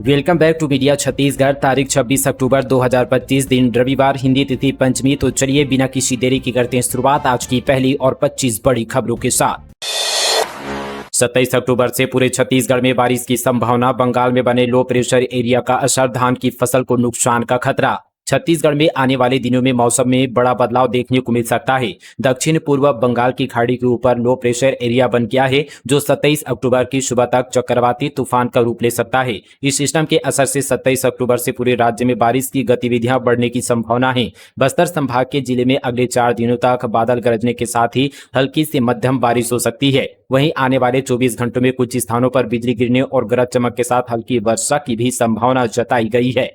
Welcome back to media Chhattisgarh. तारीख 26 अक्टूबर 2025 दिन रविवार, हिंदी तिथि पंचमी। तो चलिए बिना किसी देरी की करते हैं शुरुआत आज की पहली और 25 बड़ी खबरों के साथ। 27 अक्टूबर से पूरे छत्तीसगढ़ में बारिश की संभावना। बंगाल में बने लो प्रेशर एरिया का असर, धान की फसल को नुकसान का खतरा। छत्तीसगढ़ में आने वाले दिनों में मौसम में बड़ा बदलाव देखने को मिल सकता है। दक्षिण पूर्व बंगाल की खाड़ी के ऊपर लो प्रेशर एरिया बन गया है, जो 27 अक्टूबर की सुबह तक चक्रवाती तूफान का रूप ले सकता है। इस सिस्टम के असर से 27 अक्टूबर से पूरे राज्य में बारिश की गतिविधियां बढ़ने की संभावना है। बस्तर संभाग के जिले में अगले 4 दिनों तक बादल गरजने के साथ ही हल्की से मध्यम बारिश हो सकती है। वहीं आने वाले 24 घंटों में कुछ स्थानों पर बिजली गिरने और गरज चमक के साथ हल्की वर्षा की भी संभावना जताई गई है।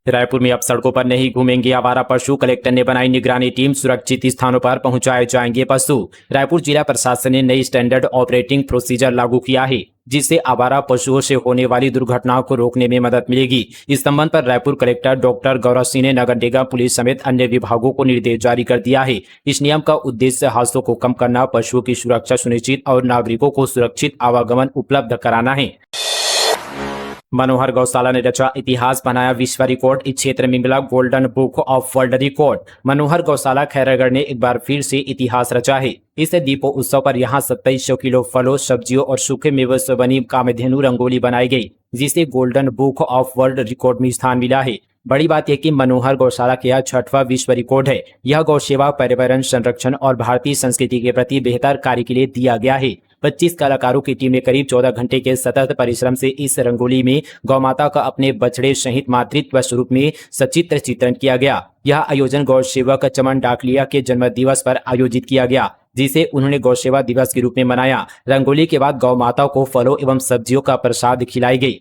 रायपुर में अब सड़कों पर नहीं घूमेंगे आवारा पशु, कलेक्टर ने बनाई निगरानी टीम, सुरक्षित स्थानों पर पहुंचाए जाएंगे पशु। रायपुर जिला प्रशासन ने नई स्टैंडर्ड ऑपरेटिंग प्रोसीजर लागू किया है, जिससे आवारा पशुओं से होने वाली दुर्घटनाओं को रोकने में मदद मिलेगी। इस संबंध पर रायपुर कलेक्टर डॉक्टर गौरव सिंह ने नगर निगम, पुलिस समेत अन्य विभागों को निर्देश जारी कर दिया है। इस नियम का उद्देश्य हादसों को कम करना, पशुओं की सुरक्षा सुनिश्चित और नागरिकों को सुरक्षित आवागमन उपलब्ध कराना है। मनोहर गौशाला ने रचा इतिहास, बनाया विश्व रिकॉर्ड, इस क्षेत्र में मिला golden book of world record. Manohar Gaushala Khairagarh ने एक बार फिर से इतिहास रचा है। इस दीपोत्सव पर यहां 2700 किलो फलों, सब्जियों और सूखे मेवों से बनी कामधेनु रंगोली बनाई गई, जिसे golden book of world record में स्थान मिला है। बड़ी बात यह कि मनोहर गौशाला का यह 6वां विश्व रिकॉर्ड है। यह गौसेवा, पर्यावरण संरक्षण और भारतीय संस्कृति के प्रति बेहतर कार्य के लिए दिया गया है। 25 कलाकारों की टीम ने करीब 14 घंटे के सतत परिश्रम से इस रंगोली में गौ माता का अपने बछड़े सहित मातृत्व स्वरूप में सचित्र चित्रण किया गया। यह आयोजन गौ सेवक चमन डाकलिया के जन्म दिवस पर आयोजित किया गया, जिसे उन्होंने गौ सेवा दिवस के रूप में मनाया। रंगोली के बाद गौ माता को फलों एवं सब्जियों का प्रसाद खिलाई गई।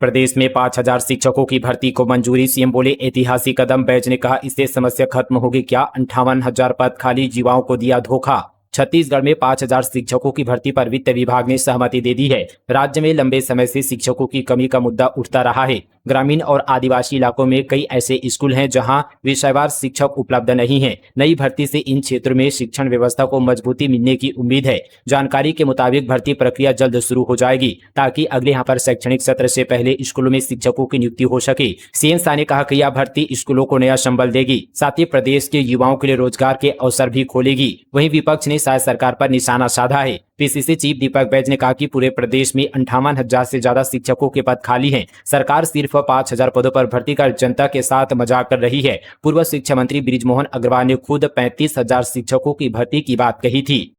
प्रदेश में 5000 शिक्षकों की भर्ती को मंजूरी, सीएम बोले ऐतिहासिक कदम। बैज ने कहा, इससे समस्या खत्म होगी क्या? 58,000 पद खाली, युवाओं को दिया धोखा। छत्तीसगढ़ में 5000 शिक्षकों की भर्ती पर वित्त विभाग ने सहमति दे दी है। राज्य में लंबे समय से शिक्षकों की कमी का मुद्दा उठता रहा है। ग्रामीण और आदिवासी इलाकों में कई ऐसे स्कूल हैं जहां विषयवार शिक्षक उपलब्ध नहीं हैं। नई भर्ती से इन क्षेत्रों में शिक्षण व्यवस्था को मजबूती मिलने की उम्मीद है। जानकारी के मुताबिक भर्ती प्रक्रिया जल्द शुरू हो जाएगी, ताकि अगले यहाँ पर शैक्षणिक सत्र से पहले स्कूलों में शिक्षकों की नियुक्ति हो सके। सीएम शाह ने कहा कि यह भर्ती स्कूलों को नया संबल देगी, साथ ही प्रदेश के युवाओं के लिए रोजगार के अवसर भी खोलेगी। वहीं विपक्ष ने शायद सरकार पर निशाना साधा है। पीसीसी चीफ दीपक बैज ने कहा कि पूरे प्रदेश में 58,000 से ज्यादा शिक्षकों के पद खाली हैं। सरकार सिर्फ 5,000 पदों पर भर्ती कर जनता के साथ मजाक कर रही है। पूर्व शिक्षा मंत्री बृजमोहन अग्रवाल ने खुद 35,000 शिक्षकों की भर्ती की बात कही थी।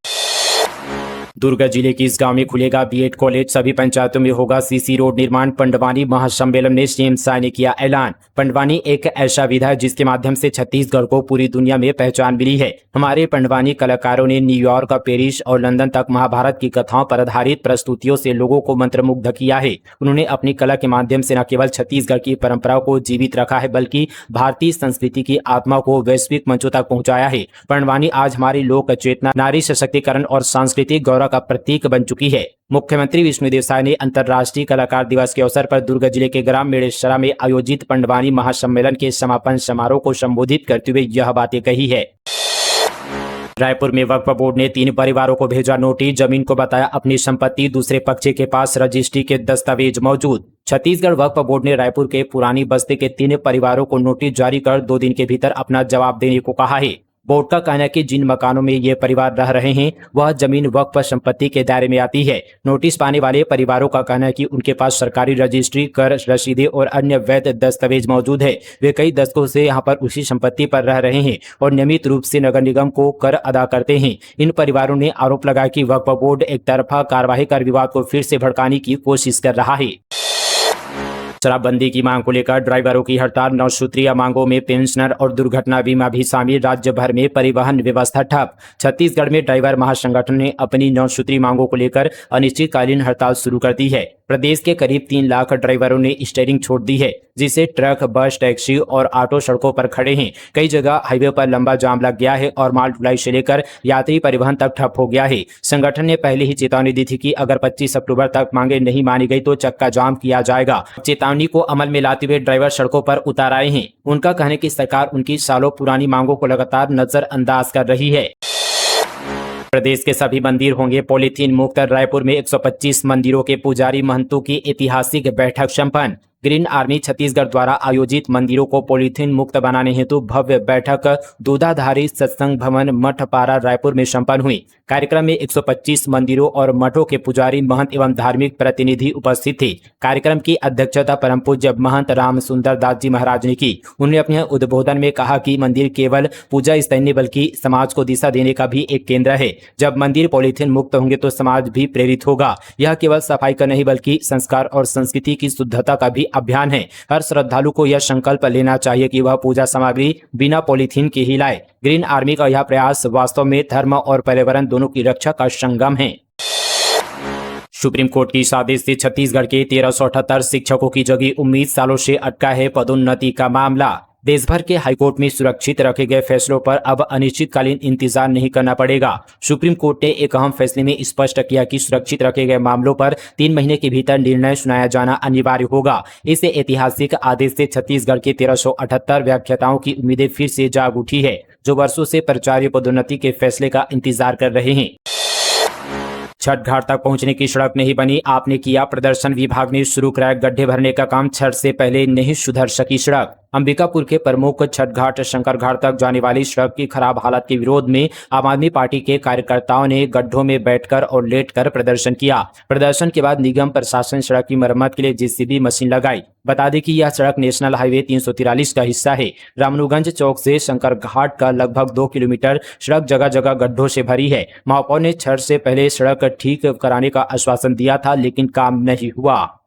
दुर्ग जिले के इस गांव में खुलेगा बीएड कॉलेज, सभी पंचायतों में होगा सीसी रोड निर्माण। पंडवानी महासम्मेलन में सीएम शाह ने किया ऐलान। पंडवानी एक ऐसा विधा है जिसके माध्यम से छत्तीसगढ़ को पूरी दुनिया में पहचान मिली है। हमारे पंडवानी कलाकारों ने न्यूयॉर्क, पेरिस और लंदन तक महाभारत की कथाओं पर आधारित प्रस्तुतियों से लोगों को मंत्रमुग्ध किया है। उन्होंने अपनी कला के माध्यम से न केवल छत्तीसगढ़ की परंपराओं को जीवित रखा है, बल्कि भारतीय संस्कृति की आत्मा को वैश्विक मंचों तक पहुंचाया है। पंडवानी आज हमारी लोक चेतना, नारी सशक्तिकरण और सांस्कृतिक गौरव का प्रतीक बन चुकी है। मुख्यमंत्री विष्णुदेव साय ने अंतर्राष्ट्रीय कलाकार दिवस के अवसर पर दुर्ग जिले के ग्राम मेड़ेसरा में आयोजित पंडवानी महासम्मेलन के समापन समारोह को संबोधित करते हुए यह बातें कही है। रायपुर में वक्फ बोर्ड ने 3 परिवारों को भेजा नोटिस, जमीन को बताया अपनी संपत्ति, दूसरे पक्ष के पास रजिस्ट्री के दस्तावेज मौजूद। छत्तीसगढ़ वक्फ बोर्ड ने रायपुर के पुरानी बस्ती के 3 परिवारों को नोटिस जारी कर 2 दिन के भीतर अपना जवाब देने को कहा है। बोर्ड का कहना है कि जिन मकानों में ये परिवार रह रहे हैं वह जमीन वक्फ संपत्ति के दायरे में आती है। नोटिस पाने वाले परिवारों का कहना है कि उनके पास सरकारी रजिस्ट्री, कर रसीदें और अन्य वैध दस्तावेज मौजूद है। वे कई दशकों से यहाँ पर उसी संपत्ति पर रह रहे हैं और नियमित रूप से नगर निगम को कर अदा करते हैं। इन परिवारों ने आरोप लगाया कि वक्फ बोर्ड एक तरफा कार्यवाही कर विवाद को फिर से भड़काने की कोशिश कर रहा है। शराबबंदी की मांग को लेकर ड्राइवरों की हड़ताल, 9 सूत्रीय मांगों में पेंशनर और दुर्घटना बीमा भी शामिल। राज्य भर में परिवहन व्यवस्था ठप। छत्तीसगढ़ में ड्राइवर महासंगठन ने अपनी 9 सूत्रीय मांगों को लेकर अनिश्चितकालीन हड़ताल शुरू कर दी है। प्रदेश के करीब 3 लाख ड्राइवरों ने स्टीयरिंग छोड़ दी है, जिससे ट्रक, बस, टैक्सी और ऑटो सड़कों पर खड़े हैं। कई जगह हाईवे पर लंबा जाम लग गया है और माल ढुलाई से लेकर यात्री परिवहन तक ठप हो गया है। संगठन ने पहले ही चेतावनी दी थी कि अगर 25 अक्टूबर तक मांगे नहीं मानी गई तो चक्का जाम किया जाएगा। चेतावनी को अमल में लाते हुए ड्राइवर सड़कों पर उतर आए हैं। उनका कहना है कि सरकार उनकी सालों पुरानी मांगों को लगातार नजरअंदाज कर रही है। प्रदेश के सभी मंदिर होंगे पॉलीथीन मुक्त। रायपुर में 125 मंदिरों के पुजारी महंतों की ऐतिहासिक बैठक संपन्न। ग्रीन आर्मी छत्तीसगढ़ द्वारा आयोजित मंदिरों को पॉलीथीन मुक्त बनाने हेतु भव्य बैठक दूधाधारी सत्संग भवन मठपारा रायपुर में संपन्न हुई। कार्यक्रम में 125 मंदिरों और मठों के पुजारी महंत एवं धार्मिक प्रतिनिधि उपस्थित थे। कार्यक्रम की अध्यक्षता परम पूज्य महंत राम सुंदर दास जी महाराज ने की। उन्होंने अपने उद्बोधन में कहा कि मंदिर केवल पूजा स्थल नहीं बल्कि समाज को दिशा देने का भी एक केंद्र है। जब मंदिर पॉलीथीन मुक्त होंगे तो समाज भी प्रेरित होगा। यह केवल सफाई का नहीं बल्कि संस्कार और संस्कृति की शुद्धता का भी अभियान है। हर श्रद्धालु को यह संकल्प लेना चाहिए कि वह पूजा सामग्री बिना पॉलीथीन के ही लाए। ग्रीन आर्मी का यह प्रयास वास्तव में धर्म और पर्यावरण दोनों की रक्षा का संगम है। सुप्रीम कोर्ट की इस आदेश से छत्तीसगढ़ के 1378 शिक्षकों की जगी उम्मीद। सालों से अटका है पदोन्नति का मामला। देश भर के हाईकोर्ट में सुरक्षित रखे गए फैसलों पर अब अनिश्चितकालीन इंतजार नहीं करना पड़ेगा। सुप्रीम कोर्ट ने एक अहम फैसले में स्पष्ट किया कि सुरक्षित रखे गए मामलों पर 3 महीने के भीतर निर्णय सुनाया जाना अनिवार्य होगा। इस ऐतिहासिक आदेश से छत्तीसगढ़ के 1378 व्याख्याताओं की उम्मीदें फिर से जाग उठी है, जो वर्षों से प्राचार्य पदोन्नति के फैसले का इंतजार कर रहे हैं। छठ घाट तक पहुंचने की सड़क नहीं बनी, आपने किया प्रदर्शन। विभाग ने शुरू कराया गड्ढे भरने का काम, छठ से पहले नहीं सुधर सकी सड़क। अंबिकापुर के प्रमुख छठ घाट शंकर घाट तक जाने वाली सड़क की खराब हालत के विरोध में आम आदमी पार्टी के कार्यकर्ताओं ने गड्ढों में बैठकर और लेटकर प्रदर्शन किया। प्रदर्शन के बाद निगम प्रशासन सड़क की मरम्मत के लिए जेसीबी मशीन लगाई। बता दें कि यह सड़क नेशनल हाईवे 343 का हिस्सा है। रामनुगंज चौक से शंकर घाट का लगभग 2 किलोमीटर सड़क जगह जगह गड्ढों से भरी है। महापौर ने छठ से पहले सड़क ठीक कराने का आश्वासन दिया था, लेकिन काम नहीं हुआ।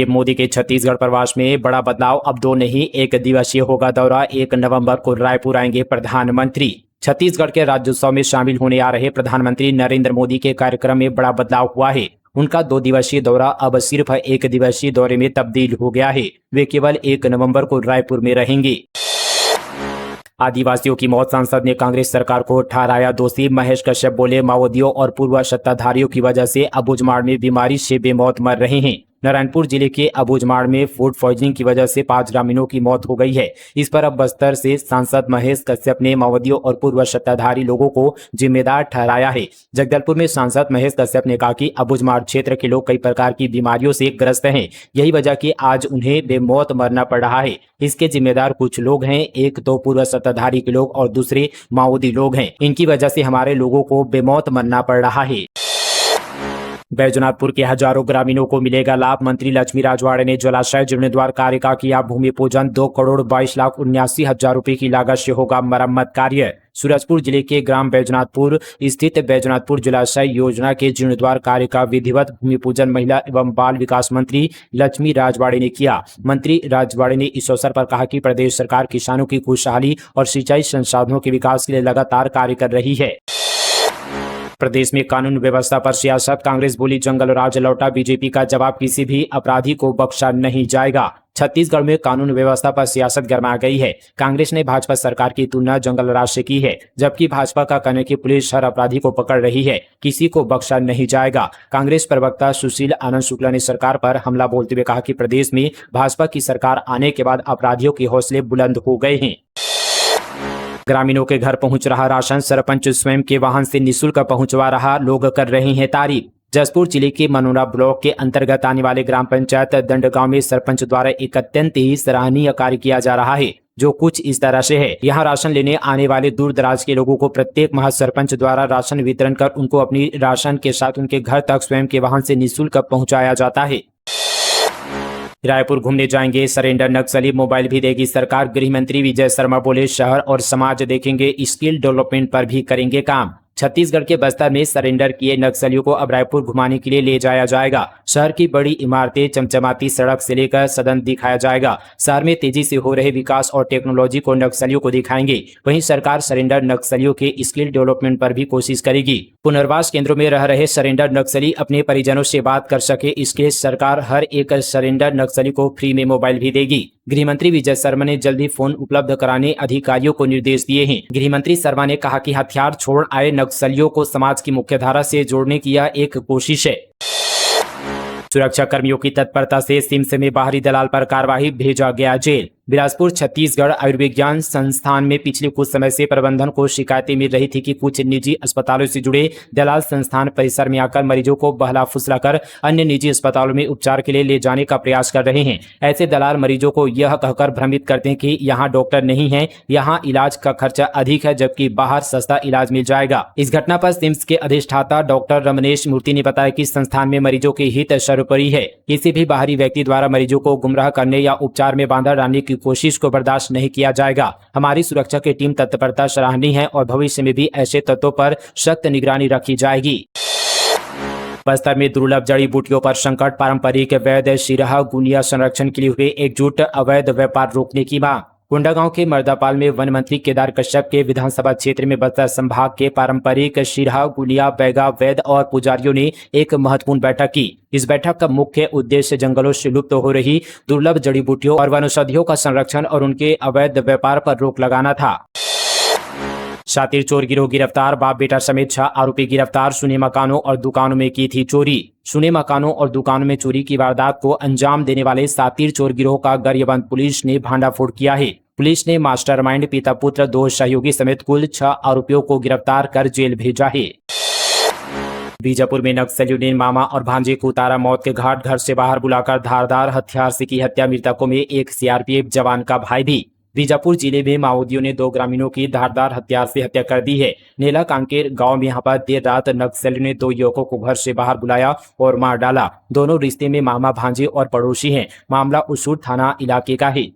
मोदी के छत्तीसगढ़ प्रवास में बड़ा बदलाव, अब 2 नहीं 1 दिवसीय होगा दौरा। 1 नवंबर को रायपुर आएंगे प्रधानमंत्री। छत्तीसगढ़ के राज्योत्सव में शामिल होने आ रहे प्रधानमंत्री नरेंद्र मोदी के कार्यक्रम में बड़ा बदलाव हुआ है। उनका 2 दिवसीय दौरा अब सिर्फ 1 दिवसीय दौरे में तब्दील हो गया है। वे केवल 1 नवंबर को रायपुर में रहेंगे। आदिवासियों की मौत, सांसद ने कांग्रेस सरकार को ठहराया दोषी। महेश कश्यप बोले, माओवादियों और पूर्व सत्ताधारियों की वजह से अबूझमाड़ में बीमारी से बेमौत मर रहे हैं। नारायणपुर जिले के अबूझमाड़ में फूड पॉइजनिंग की वजह से 5 ग्रामीणों की मौत हो गई है। इस पर अब बस्तर से सांसद महेश कश्यप ने माओवादियों और पूर्व सत्ताधारी लोगों को जिम्मेदार ठहराया है। जगदलपुर में सांसद महेश कश्यप ने कहा कि अबूझमाड़ क्षेत्र के लोग कई प्रकार की बीमारियों से ग्रस्त हैं। यही वजह कि आज उन्हें बेमौत मरना पड़ रहा है। इसके जिम्मेदार कुछ लोग हैं, एक तो पूर्व सत्ताधारी के लोग और दूसरे माओवादी लोग हैं। इनकी वजह से हमारे लोगों को बेमौत मरना पड़ रहा है। बैजनाथपुर के हजारों ग्रामीणों को मिलेगा लाभ, मंत्री लक्ष्मी राजवाड़े ने जलाशय जीर्णोद्धार कार्य का किया भूमि पूजन। 2,22,79,000 रुपए की लागत से होगा मरम्मत कार्य। सूरजपुर जिले के ग्राम बैजनाथपुर स्थित बैजनाथपुर जलाशय योजना के जीर्णोद्धार कार्य का विधिवत भूमि पूजन महिला एवं बाल विकास मंत्री लक्ष्मी राजवाड़े ने किया। मंत्री राजवाड़े ने इस अवसर पर कहा कि प्रदेश सरकार किसानों की खुशहाली और सिंचाई संसाधनों के विकास के लिए लगातार कार्य कर रही है। प्रदेश में कानून व्यवस्था पर सियासत, कांग्रेस बोली जंगल राज लौटा। बीजेपी का जवाब, किसी भी अपराधी को बख्शा नहीं जाएगा। छत्तीसगढ़ में कानून व्यवस्था पर सियासत गरमा गई है। कांग्रेस ने भाजपा सरकार की तुलना जंगल राज से की है, जबकि भाजपा का कहना है कि पुलिस हर अपराधी को पकड़ रही है, किसी को बख्शा नहीं जाएगा। कांग्रेस प्रवक्ता सुशील आनंद शुक्ला ने सरकार पर हमला बोलते हुए कहा कि प्रदेश में भाजपा की सरकार आने के बाद अपराधियों के हौसले बुलंद हो गए हैं। ग्रामीणों के घर पहुंच रहा राशन, सरपंच स्वयं के वाहन से निःशुल्क पहुंचवा रहा, लोग कर रहे हैं तारीफ। जसपुर जिले के मनोरा ब्लॉक के अंतर्गत आने वाले ग्राम पंचायत दंडगांव में सरपंच द्वारा एक अत्यंत ही सराहनीय कार्य किया जा रहा है, जो कुछ इस तरह से है। यहाँ राशन लेने आने वाले दूर दराज के लोगों को प्रत्येक माह सरपंच द्वारा राशन वितरण कर उनको अपनी राशन के साथ उनके घर तक स्वयं के वाहन से निःशुल्क पहुंचाया जाता है। रायपुर घूमने जाएंगे सरेंडर नक्सली, मोबाइल भी देगी सरकार। गृह मंत्री विजय शर्मा बोले, शहर और समाज देखेंगे, स्किल डेवलपमेंट पर भी करेंगे काम। छत्तीसगढ़ के बस्तर में सरेंडर किए नक्सलियों को अब रायपुर घुमाने के लिए ले जाया जाएगा। शहर की बड़ी इमारतें, चमचमाती सड़क से लेकर सदन दिखाया जाएगा। शहर में तेजी से हो रहे विकास और टेक्नोलॉजी को नक्सलियों को दिखाएंगे। वहीं सरकार सरेंडर नक्सलियों के स्किल डेवलपमेंट पर भी कोशिश करेगी। पुनर्वास केंद्रों में रह रहे सरेंडर नक्सली अपने परिजनों से बात कर सके, इसके लिए सरकार हर एक सरेंडर नक्सली को फ्री में मोबाइल भी देगी। गृहमंत्री विजय शर्मा ने जल्दी फोन उपलब्ध कराने अधिकारियों को निर्देश दिए हैं। गृहमंत्री शर्मा ने कहा कि हथियार छोड़ आए नक्सलियों को समाज की मुख्यधारा से जोड़ने की यह एक कोशिश है। सुरक्षा कर्मियों की तत्परता से सिम्स में बाहरी दलाल पर कार्रवाई, भेजा गया जेल। बिलासपुर छत्तीसगढ़ आयुर्विज्ञान संस्थान में पिछले कुछ समय से प्रबंधन को शिकायतें मिल रही थी कि कुछ निजी अस्पतालों से जुड़े दलाल संस्थान परिसर में आकर मरीजों को बहला फुसलाकर अन्य निजी अस्पतालों में उपचार के लिए ले जाने का प्रयास कर रहे हैं। ऐसे दलाल मरीजों को यह कहकर भ्रमित करते हैं कि यहाँ डॉक्टर नहीं है, यहाँ इलाज का खर्चा अधिक है, जबकि बाहर सस्ता इलाज मिल जाएगा। इस घटना पर सिम्स के अधिष्ठाता डॉक्टर रमनेश मूर्ति ने बताया कि संस्थान में मरीजों के हित सर्वोपरि है। किसी भी बाहरी व्यक्ति द्वारा मरीजों को गुमराह करने या उपचार में बाधा डालने की कोशिश को बर्दाश्त नहीं किया जाएगा। हमारी सुरक्षा की टीम तत्परता सराहनीय है और भविष्य में भी ऐसे तत्वों पर सख्त निगरानी रखी जाएगी। बस्तर में दुर्लभ जड़ी बूटियों पर संकट, पारंपरिक वैध सिरहा गुनिया संरक्षण के लिए हुए एकजुट, अवैध व्यापार रोकने की मांग। कोंडागांव के मर्दापाल में वन मंत्री केदार कश्यप के विधानसभा क्षेत्र में बस्तर संभाग के पारंपरिक सिरहा गुनिया बैगा वैद और पुजारियों ने एक महत्वपूर्ण बैठक की। इस बैठक का मुख्य उद्देश्य जंगलों से लुप्त हो रही दुर्लभ जड़ी बूटियों और वनौषधियों का संरक्षण और उनके अवैध व्यापार पर रोक लगाना था। शातिर चोर गिरोह गिरफ्तार, बाप बेटा समेत 6 आरोपी गिरफ्तार। सुने मकानों और दुकानों में की थी चोरी। सुने मकानों और दुकानों में चोरी की वारदात को अंजाम देने वाले शातिर चोर गिरोह का गरियाबंद पुलिस ने भांडाफोड़ किया है। पुलिस ने मास्टरमाइंड, पिता पुत्र, 2 सहयोगी समेत कुल 6 आरोपियों को गिरफ्तार कर जेल भेजा है। बीजापुर में नक्सलियों ने मामा और भांजे को उतारा मौत के घाट, घर से बाहर बुलाकर धारदार हथियार से की हत्या। मृतकों में एक सीआरपीएफ जवान का भाई भी। बीजापुर जिले में माओवादियों ने 2 ग्रामीणों की धारदार हथियार से हत्या कर दी है। नेला कांकेर गांव में यहाँ पर देर रात नक्सलियों ने 2 युवकों को घर से बाहर बुलाया और मार डाला। दोनों रिश्ते में मामा भांजे और पड़ोसी हैं। मामला उसूर थाना इलाके का है।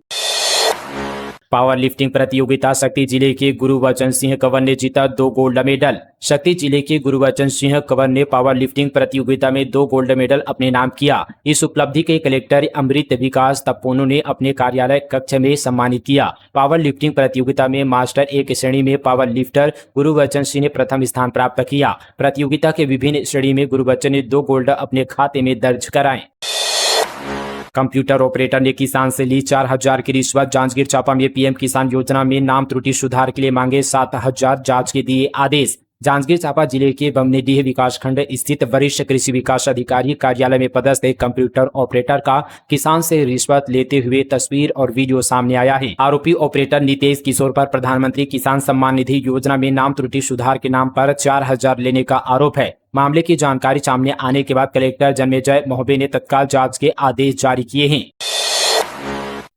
पावर लिफ्टिंग प्रतियोगिता, शक्ति जिले के गुरुवचन सिंह कंवर ने जीता 2 गोल्ड मेडल। शक्ति जिले के गुरुवचन सिंह कंवर ने पावर लिफ्टिंग प्रतियोगिता में 2 गोल्ड मेडल अपने नाम किया। इस उपलब्धि के कलेक्टर अमृत विकास तपोनो ने अपने कार्यालय कक्ष में सम्मानित किया। पावर लिफ्टिंग प्रतियोगिता में मास्टर 1 श्रेणी में पावर लिफ्टर गुरुवचन सिंह ने प्रथम स्थान प्राप्त किया। प्रतियोगिता के विभिन्न श्रेणी में गुरुवचन ने 2 गोल्ड अपने खाते में दर्ज कराए। कंप्यूटर ऑपरेटर ने किसान से ली 4000 की रिश्वत। जांजगीर चांपा में पीएम किसान योजना में नाम त्रुटि सुधार के लिए मांगे 7000, जांच के दिए आदेश। जांजगीर चांपा जिले के बमनेडीह विकासखंड स्थित वरिष्ठ कृषि विकास अधिकारी कार्यालय में पदस्थ एक कंप्यूटर ऑपरेटर का किसान से रिश्वत लेते हुए तस्वीर और वीडियो सामने आया है। आरोपी ऑपरेटर नितेश किशोर पर प्रधानमंत्री किसान सम्मान निधि योजना में नाम त्रुटि सुधार के नाम पर 4000 लेने का आरोप है। मामले की जानकारी सामने आने के बाद कलेक्टर जन्मेजय मोहबे ने तत्काल जांच के आदेश जारी किए हैं।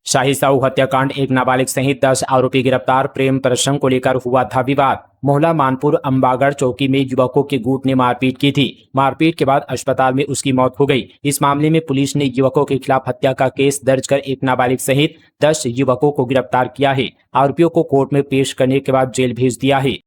शाही साहू हत्याकांड, एक नाबालिग सहित 10 आरोपी गिरफ्तार। प्रेम प्रसंग को लेकर हुआ था विवाद। मोहल्ला मानपुर अंबागढ़ चौकी में युवकों के गुट ने मारपीट की थी। मारपीट के बाद अस्पताल में उसकी मौत हो गई। इस मामले में पुलिस ने युवकों के खिलाफ हत्या का केस दर्ज कर एक नाबालिग सहित 10 युवकों को गिरफ्तार किया है। आरोपियों को कोर्ट में पेश करने के बाद जेल भेज दिया है।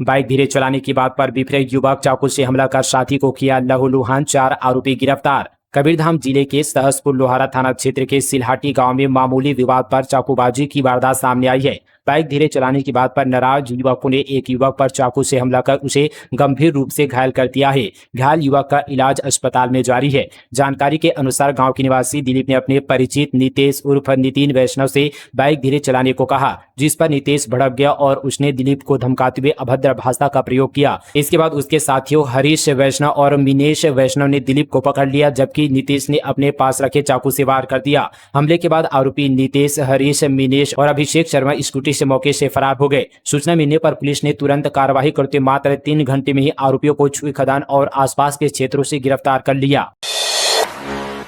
बाइक धीरे चलाने की बात पर बिफरे युवक, चाकू से हमला कर साथी को किया लहूलुहान। 4 आरोपी गिरफ्तार। कबीरधाम जिले के सहसपुर लोहारा थाना क्षेत्र के सिलहाटी गांव में मामूली विवाद पर चाकूबाजी की वारदात सामने आई है। बाइक धीरे चलाने की बात पर नाराज युवकों ने एक युवक पर चाकू से हमला कर उसे गंभीर रूप से घायल कर दिया है। घायल युवक का इलाज अस्पताल में जारी है। जानकारी के अनुसार गांव के निवासी दिलीप ने अपने परिचित नितेश उर्फ नितिन वैष्णव से बाइक धीरे चलाने को कहा, जिस पर नितेश भड़क गया और उसने दिलीप को धमकाते हुए अभद्र भाषा का प्रयोग किया। इसके बाद उसके साथियों हरीश वैष्णव और मिनेश वैष्णव ने दिलीप को पकड़ लिया, जबकि नितेश ने अपने पास रखे चाकू से वार कर दिया। हमले के बाद आरोपी नितेश, हरीश, मिनेश और अभिषेक शर्मा स्कूटी से मौके से फरार हो गए। सूचना मिलने पर पुलिस ने तुरंत कार्रवाई करते मात्र 3 घंटे में ही आरोपियों को छुई खदान और आसपास के क्षेत्रों से गिरफ्तार कर लिया।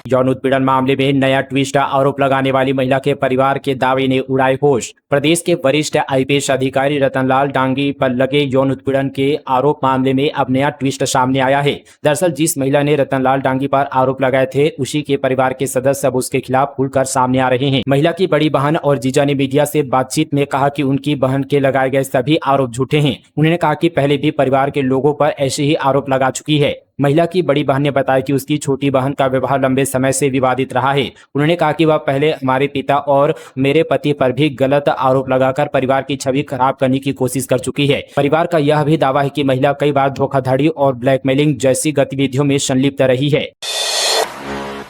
यौन उत्पीड़न मामले में नया ट्विस्ट, आरोप लगाने वाली महिला के परिवार के दावे ने उड़ाए होश। प्रदेश के वरिष्ठ आईपीएस अधिकारी रतनलाल डांगी पर लगे यौन उत्पीड़न के आरोप मामले में अब नया ट्विस्ट सामने आया है। दरअसल जिस महिला ने रतनलाल डांगी पर आरोप लगाए थे, उसी के परिवार के सदस्य अब उसके खिलाफ खुलकर सामने आ रहे हैं। महिला की बड़ी बहन और जीजा ने मीडिया से बातचीत में कहा कि उनकी बहन के लगाए गए सभी आरोप झूठे हैं। उन्होंने कहा कि पहले भी परिवार के लोगों पर ऐसे ही आरोप लगा चुकी है। महिला की बड़ी बहन ने बताया कि उसकी छोटी बहन का व्यवहार लंबे समय से विवादित रहा है। उन्होंने कहा कि वह पहले हमारे पिता और मेरे पति पर भी गलत आरोप लगाकर परिवार की छवि खराब करने की कोशिश कर चुकी है। परिवार का यह भी दावा है कि महिला कई बार धोखाधड़ी और ब्लैकमेलिंग जैसी गतिविधियों में संलिप्त रही है।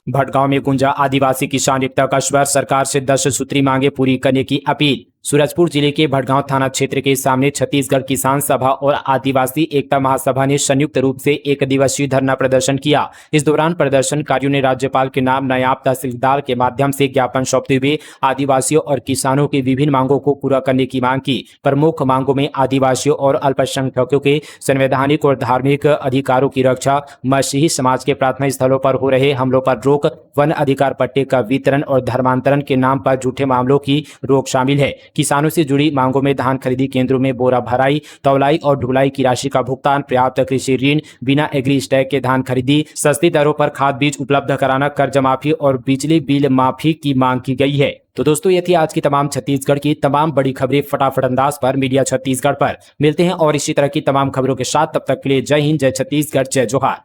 भटगांव में गुंजा आदिवासी किसान एकता का स्वर, सरकार से 10 सूत्री मांगे पूरी करने की अपील। सूरजपुर जिले के भटगांव थाना क्षेत्र के सामने छत्तीसगढ़ किसान सभा और आदिवासी एकता महासभा ने संयुक्त रूप से एक दिवसीय धरना प्रदर्शन किया। इस दौरान प्रदर्शनकारियों ने राज्यपाल के नाम नायब तहसीलदार के माध्यम से ज्ञापन सौंपते हुए आदिवासियों और किसानों की विभिन्न मांगों को पूरा करने की मांग की। प्रमुख मांगों में आदिवासियों और अल्पसंख्यकों के संवैधानिक और धार्मिक अधिकारों की रक्षा, मसीही समाज के प्रार्थना स्थलों पर हो रहे हमलों पर रोक, वन अधिकार पट्टे का वितरण और धर्मांतरण के नाम पर झूठे मामलों की रोक शामिल है। किसानों से जुड़ी मांगों में धान खरीदी केंद्रों में बोरा भराई, तौलाई और ढुलाई की राशि का भुगतान, पर्याप्त कृषि ऋण, बिना एग्री स्टैक के धान खरीदी, सस्ती दरों पर खाद बीज उपलब्ध कराना, कर्ज माफी और बिजली बिल माफी की मांग की गई है। तो दोस्तों, ये थी आज की तमाम छत्तीसगढ़ की तमाम बड़ी खबरें फटाफट अंदाज पर मीडिया छत्तीसगढ़ पर। मिलते हैं और इसी तरह की तमाम खबरों के साथ, तब तक के लिए जय हिंद, जय छत्तीसगढ़, जय जोहार।